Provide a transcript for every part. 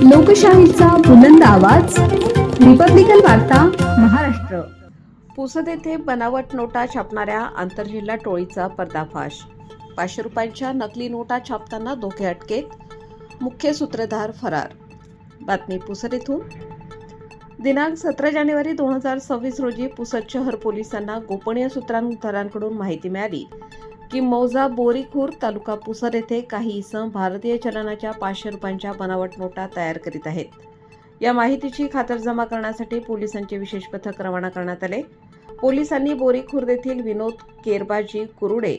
लोकशाहीचा बुलंद आवाज, रिपब्लिकन वार्ता महाराष्ट्र. पुसद येथे बनावट नोटा छापणाऱ्या आंतरजिल्हा टोळीचा पर्दाफाश. 500 रुपयांच्या नकली नोटा छापताना दोघे अटकेत, मुख्य सूत्रधार फरार. बातमी पुसद येथून. दिनांक 17 जानेवारी 2026 रोजी पुसद शहर पोलिसांना गोपनीय सूत्रांकडून माहिती मिळाली की मौजा बोरीखुर्द तालुका पुसद येथे काही इसम भारतीय चलनाच्या 500 रुपयांच्या बनावट नोटा तयार करीत आहेत. या माहितीची खातरजमा करण्यासाठी पोलिसांचे विशेष पथक रवाना करण्यात आले. पोलिसांनी बोरीखुर्द येथील विनोद केरबाजी कुरुडे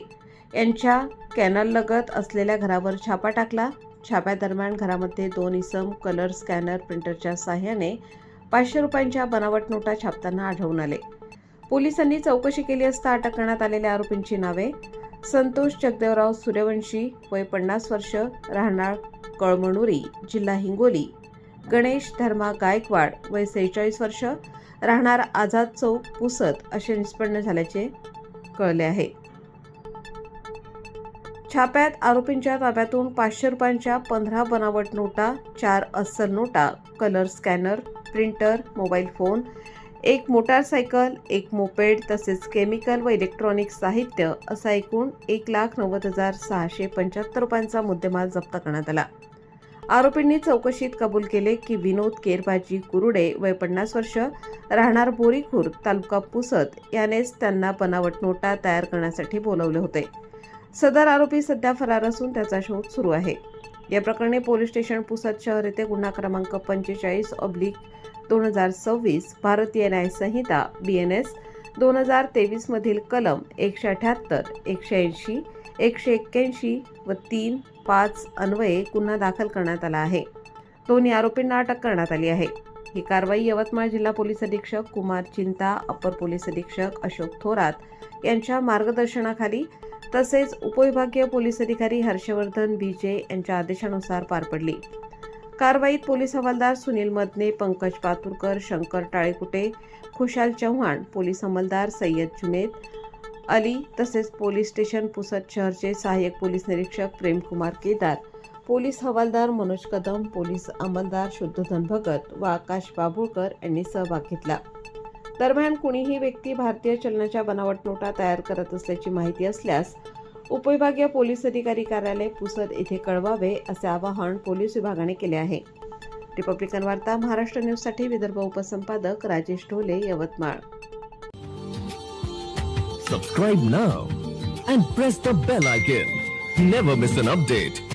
यांच्या कॅनललगत असलेल्या घरावर छापा टाकला. छाप्यादरम्यान घरामध्ये 2 इसम कलर स्कॅनर प्रिंटरच्या सहाय्याने 500 रुपयांच्या बनावट नोटा छापताना आढळून आले. पोलिसांनी चौकशी केली असता अटक करण्यात आलेल्या आरोपींची नावे संतोष जगदेवराव सूर्यवंशी, वय 50 वर्ष, राहणार कळमनुरी, जिल्हा हिंगोली. गणेश धर्मा गायकवाड, वय 46 वर्ष, राहणार आझाद चौक, पुसद असे निष्पन्न झाल्याचे कळले आहे. छाप्यात आरोपींच्या ताब्यातून 500 रुपयांच्या 15 बनावट नोटा, 4 अस्सल नोटा, colour scanner, printer, mobile phone, 1 motorcycle, 1 moped तसेच केमिकल व इलेक्ट्रॉनिक साहित्य असा एकूण 1,90,675 रुपयांचा मुद्देमाल जप्त करण्यात आला. आरोपींनी चौकशीत कबूल केले की विनोद केरबाजी कुरुडे, वय 50 वर्ष, राहणार बोरीखुर्द तालुका पुसद यानेच त्यांना बनावट नोटा तयार करण्यासाठी बोलवले होते. सदर आरोपी सध्या फरार असून त्याचा शोध सुरू आहे. या प्रकरणी पोलीस स्टेशन पुसद शहर येथे गुन्हा क्रमांक 45/2026 भारतीय न्याय संहिता BNS 2023 मधील कलम 178, 180, 181 व 3, 5 अन्वये गुन्हा दाखल करण्यात आला आहे. दोन्ही आरोपींना अटक करण्यात आली आहे. ही कारवाई यवतमाळ जिल्हा पोलीस अधीक्षक कुमार चिंता, अपर पोलीस अधीक्षक अशोक थोरात यांच्या मार्गदर्शनाखाली तसेच उपविभागीय पोलीस अधिकारी हर्षवर्धन BJ यांच्या आदेशानुसार पार पडली. कारवाईत पोलीस हवालदार सुनील मदने, पंकज पातुरकर, शंकर टाळेकुटे, खुशाल चव्हाण, पोलीस अंमलदार सय्यद जुनेद अली तसेच पोलीस स्टेशन पुसद शहरचे सहाय्यक पोलीस निरीक्षक प्रेमकुमार केदार, पोलीस हवालदार मनोज कदम, पोलीस अंमलदार शुद्धोधन भगत व आकाश बाभुळकर यांनी सहभाग घेतला. दरम्यान कुणीही व्यक्ती भारतीय चलनाच्या बनावट नोटा तयार करत असल्याची माहिती असल्यास उपविभागीय पोलीस अधिकारी कार्यालय पुसद येथे कळवावे असे आवाहन पोलीस विभागाने केले आहे. रिपब्लिकन वार्ता महाराष्ट्र न्यूजसाठी Vidarbha उपसंपादक Rajesh Dhole, Yavatmal. Subscribe now and press the bell icon. Never miss an update.